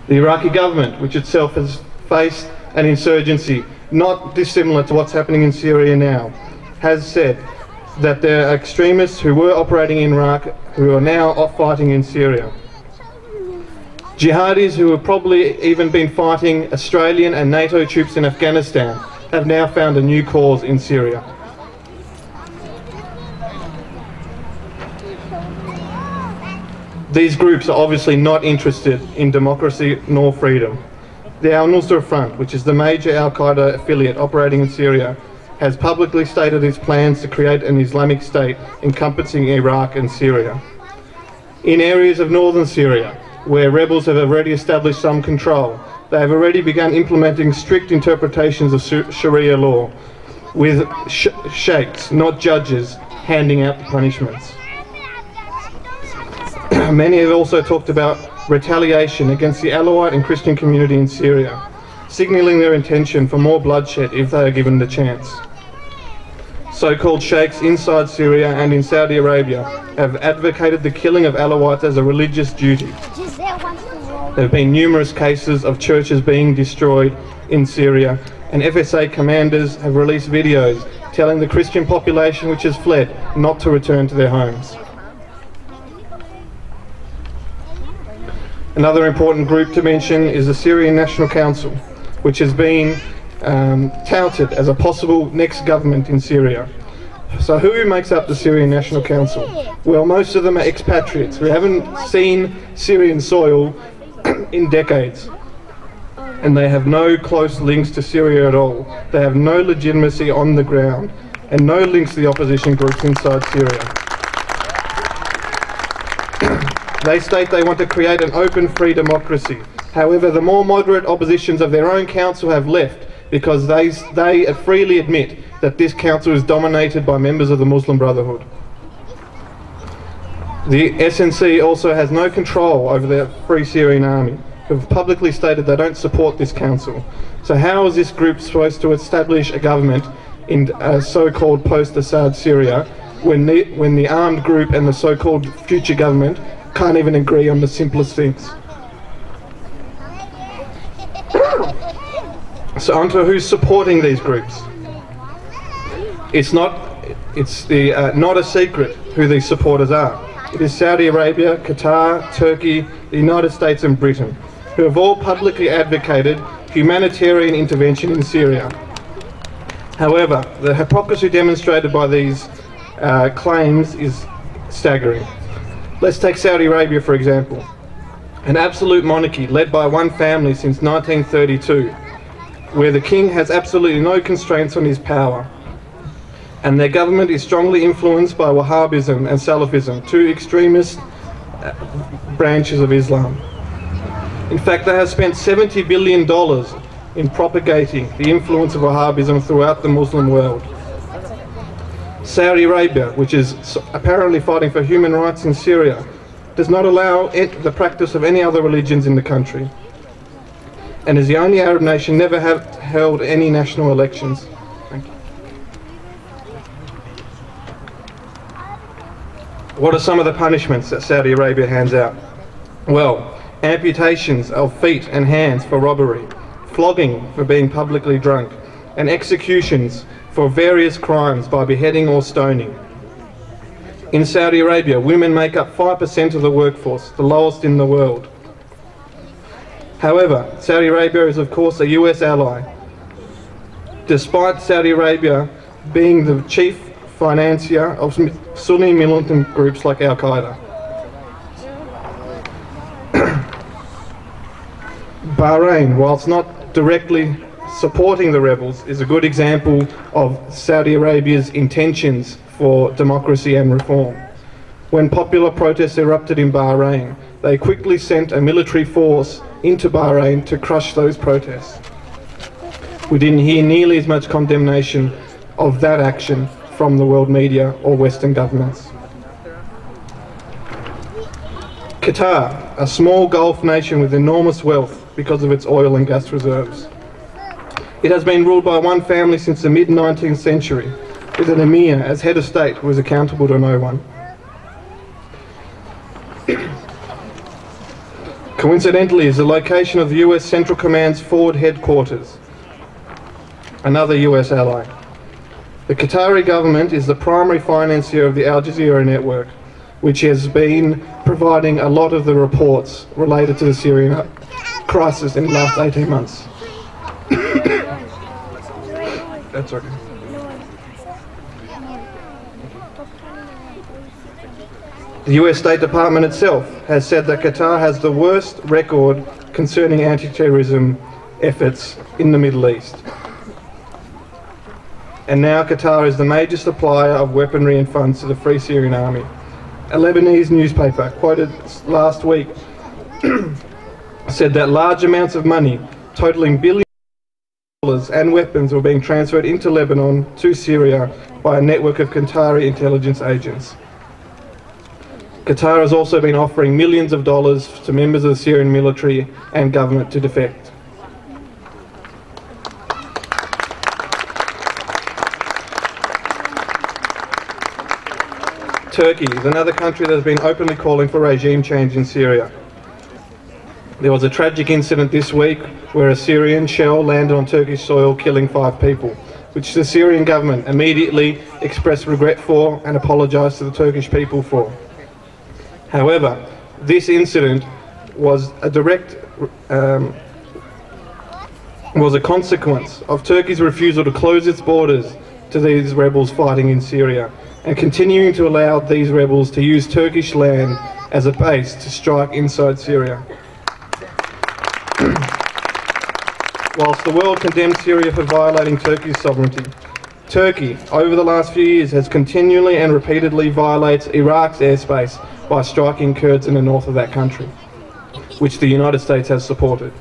The Iraqi government, which itself has faced an insurgency not dissimilar to what's happening in Syria now, has said that there are extremists who were operating in Iraq who are now fighting in Syria. Jihadis who have probably even been fighting Australian and NATO troops in Afghanistan have now found a new cause in Syria. These groups are obviously not interested in democracy nor freedom. The Al-Nusra Front, which is the major Al-Qaeda affiliate operating in Syria, has publicly stated its plans to create an Islamic state encompassing Iraq and Syria. In areas of northern Syria, where rebels have already established some control, they have already begun implementing strict interpretations of Sharia law, with sheikhs, not judges, handing out the punishments. Many have also talked about retaliation against the Alawite and Christian community in Syria, signalling their intention for more bloodshed if they are given the chance. So-called sheikhs inside Syria and in Saudi Arabia have advocated the killing of Alawites as a religious duty. There have been numerous cases of churches being destroyed in Syria, and FSA commanders have released videos telling the Christian population which has fled not to return to their homes. Another important group to mention is the Syrian National Council, which has been touted as a possible next government in Syria. So who makes up the Syrian National Council? Well, most of them are expatriates who haven't seen Syrian soil in decades, and they have no close links to Syria at all. They have no legitimacy on the ground and no links to the opposition groups inside Syria. They state they want to create an open, free democracy. However, the more moderate oppositions of their own council have left because they freely admit that this council is dominated by members of the Muslim Brotherhood. The SNC also has no control over the Free Syrian Army, who have publicly stated they don't support this council. So how is this group supposed to establish a government in a so-called post-Assad Syria when the armed group and the so-called future government can't even agree on the simplest things? So onto who's supporting these groups. It's not a secret who these supporters are. It is Saudi Arabia, Qatar, Turkey, the United States and Britain, who have all publicly advocated humanitarian intervention in Syria. However, the hypocrisy demonstrated by these claims is staggering. Let's take Saudi Arabia for example. An absolute monarchy led by one family since 1932, where the king has absolutely no constraints on his power. And their government is strongly influenced by Wahhabism and Salafism, two extremist branches of Islam. In fact, they have spent $70 billion in propagating the influence of Wahhabism throughout the Muslim world. Saudi Arabia, which is apparently fighting for human rights in Syria, does not allow the practice of any other religions in the country, and is the only Arab nation never have held any national elections. Thank you. What are some of the punishments that Saudi Arabia hands out? Well, amputations of feet and hands for robbery, flogging for being publicly drunk, and executions for various crimes by beheading or stoning. In Saudi Arabia, women make up 5% of the workforce, the lowest in the world. However, Saudi Arabia is of course a US ally. Despite Saudi Arabia being the chief financier of Sunni militant groups like Al-Qaeda. Bahrain, whilst not directly supporting the rebels, is a good example of Saudi Arabia's intentions for democracy and reform. When popular protests erupted in Bahrain, they quickly sent a military force into Bahrain to crush those protests. We didn't hear nearly as much condemnation of that action from the world media or Western governments. Qatar, a small Gulf nation with enormous wealth because of its oil and gas reserves. It has been ruled by one family since the mid-19th century, with an emir as head of state who is accountable to no one. coincidentally is the location of the US Central Command's forward headquarters, another US ally. The Qatari government is the primary financier of the Al Jazeera network, which has been providing a lot of the reports related to the Syrian crisis in the last 18 months. That's okay. The US State Department itself has said that Qatar has the worst record concerning anti-terrorism efforts in the Middle East. And now Qatar is the major supplier of weaponry and funds to the Free Syrian Army. A Lebanese newspaper quoted last week said that large amounts of money, totaling billions of dollars, and weapons were being transferred into Lebanon to Syria by a network of Qatari intelligence agents. Qatar has also been offering millions of dollars to members of the Syrian military and government to defect. Turkey is another country that has been openly calling for regime change in Syria. There was a tragic incident this week where a Syrian shell landed on Turkish soil, killing 5 people, which the Syrian government immediately expressed regret for and apologised to the Turkish people for. However, this incident was a consequence of Turkey's refusal to close its borders to these rebels fighting in Syria, and continuing to allow these rebels to use Turkish land as a base to strike inside Syria. Whilst the world condemned Syria for violating Turkey's sovereignty, Turkey, over the last few years, has continually and repeatedly violated Iraq's airspace by striking Kurds in the north of that country, which the United States has supported.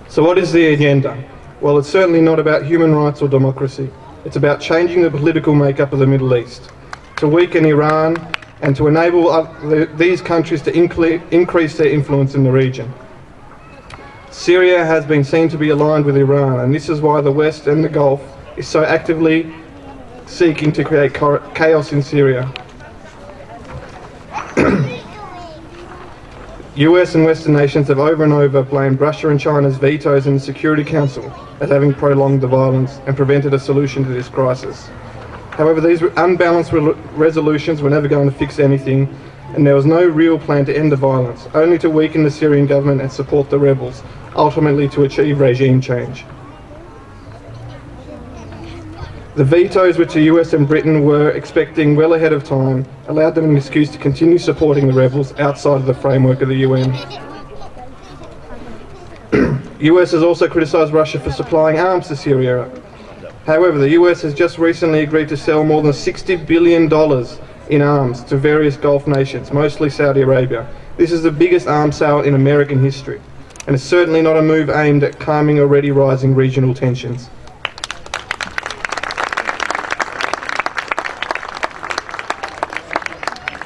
So what is the agenda? Well, it's certainly not about human rights or democracy. It's about changing the political makeup of the Middle East, to weaken Iran and to enable these countries to increase their influence in the region. Syria has been seen to be aligned with Iran, and this is why the West and the Gulf is so actively seeking to create chaos in Syria. US and Western nations have over and over blamed Russia and China's vetoes in the Security Council as having prolonged the violence and prevented a solution to this crisis. However, these unbalanced resolutions were never going to fix anything, and there was no real plan to end the violence, only to weaken the Syrian government and support the rebels, ultimately to achieve regime change. The vetoes which the US and Britain were expecting well ahead of time allowed them an excuse to continue supporting the rebels outside of the framework of the UN. US has also criticised Russia for supplying arms to Syria. However, the US has just recently agreed to sell more than $60 billion in arms to various Gulf nations, mostly Saudi Arabia. This is the biggest arms sale in American history, and it's certainly not a move aimed at calming already rising regional tensions.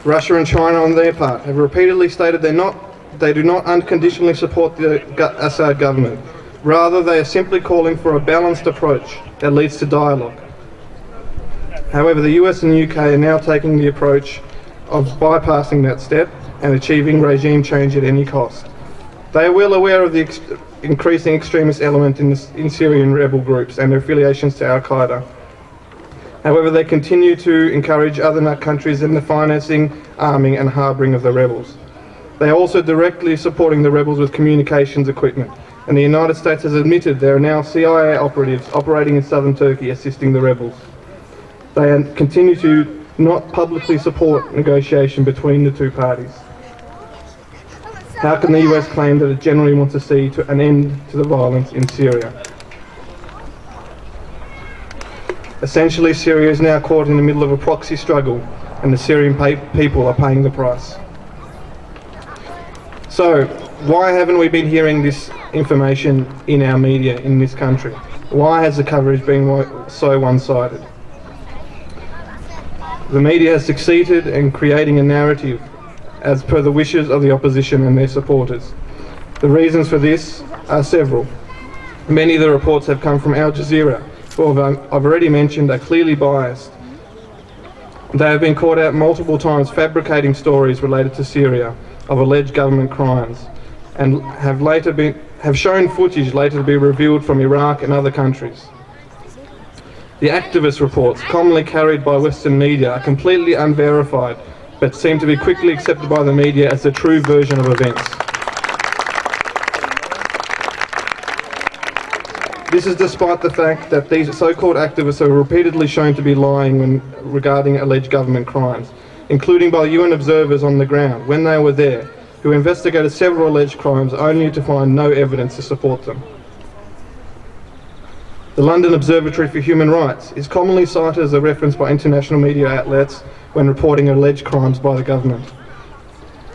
Russia and China, on their part, have repeatedly stated they do not unconditionally support the Assad government. Rather, they are simply calling for a balanced approach that leads to dialogue. However, the US and the UK are now taking the approach of bypassing that step and achieving regime change at any cost. They are well aware of the increasing extremist element in Syrian rebel groups and their affiliations to Al-Qaeda. However, they continue to encourage other countries in the financing, arming and harbouring of the rebels. They are also directly supporting the rebels with communications equipment, and the United States has admitted there are now CIA operatives operating in southern Turkey assisting the rebels. They continue to not publicly support negotiation between the two parties. How can the US claim that it generally wants to see an end to the violence in Syria? Essentially, Syria is now caught in the middle of a proxy struggle, and the Syrian people are paying the price. So, why haven't we been hearing this information in our media in this country? Why has the coverage been so one-sided? The media has succeeded in creating a narrative as per the wishes of the opposition and their supporters. The reasons for this are several. Many of the reports have come from Al Jazeera, who I've already mentioned are clearly biased. They have been caught out multiple times fabricating stories related to Syria, of alleged government crimes, and have shown footage later to be revealed from Iraq and other countries. The activist reports, commonly carried by Western media, are completely unverified, but seem to be quickly accepted by the media as the true version of events. This is despite the fact that these so-called activists are repeatedly shown to be lying regarding alleged government crimes, including by UN observers on the ground when they were there, who investigated several alleged crimes only to find no evidence to support them. The London Observatory for Human Rights is commonly cited as a reference by international media outlets when reporting alleged crimes by the government.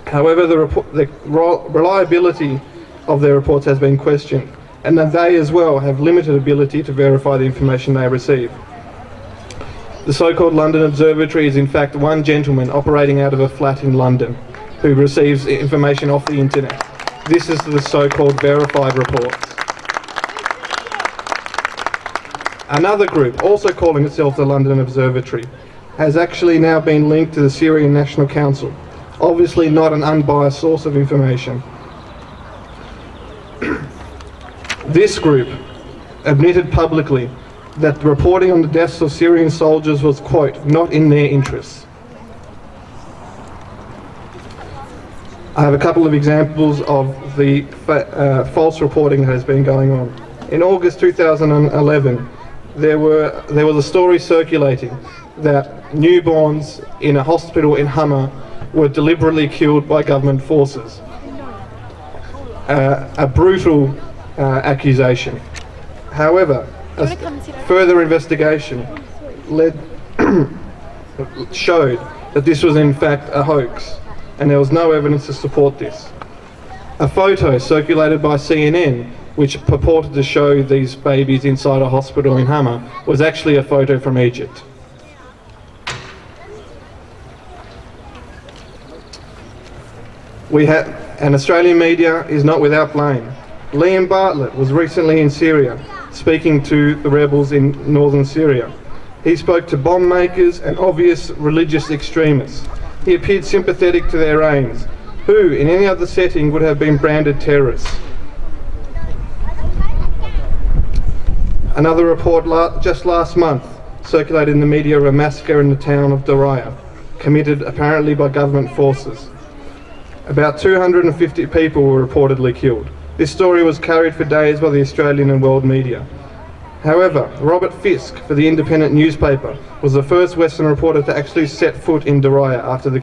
However, the reliability of their reports has been questioned, and that they as well have limited ability to verify the information they receive. The so-called London Observatory is in fact one gentleman operating out of a flat in London who receives information off the internet. This is the so-called verified reports. Another group, also calling itself the London Observatory, has actually now been linked to the Syrian National Council, obviously not an unbiased source of information. This group admitted publicly that the reporting on the deaths of Syrian soldiers was, quote, not in their interests. I have a couple of examples of the false reporting that has been going on. In August 2011, there was a story circulating that newborns in a hospital in Hobart were deliberately killed by government forces. A brutal accusation. However, further investigation showed that this was in fact a hoax, and there was no evidence to support this. A photo circulated by CNN, which purported to show these babies inside a hospital in Hama, was actually a photo from Egypt. And Australian media is not without blame. Liam Bartlett was recently in Syria, speaking to the rebels in northern Syria. He spoke to bomb makers and obvious religious extremists. He appeared sympathetic to their aims, who in any other setting would have been branded terrorists. Another report just last month circulated in the media of a massacre in the town of Daraya, committed apparently by government forces. About 250 people were reportedly killed. This story was carried for days by the Australian and world media. However, Robert Fisk for the Independent newspaper was the first Western reporter to actually set foot in Daraya after the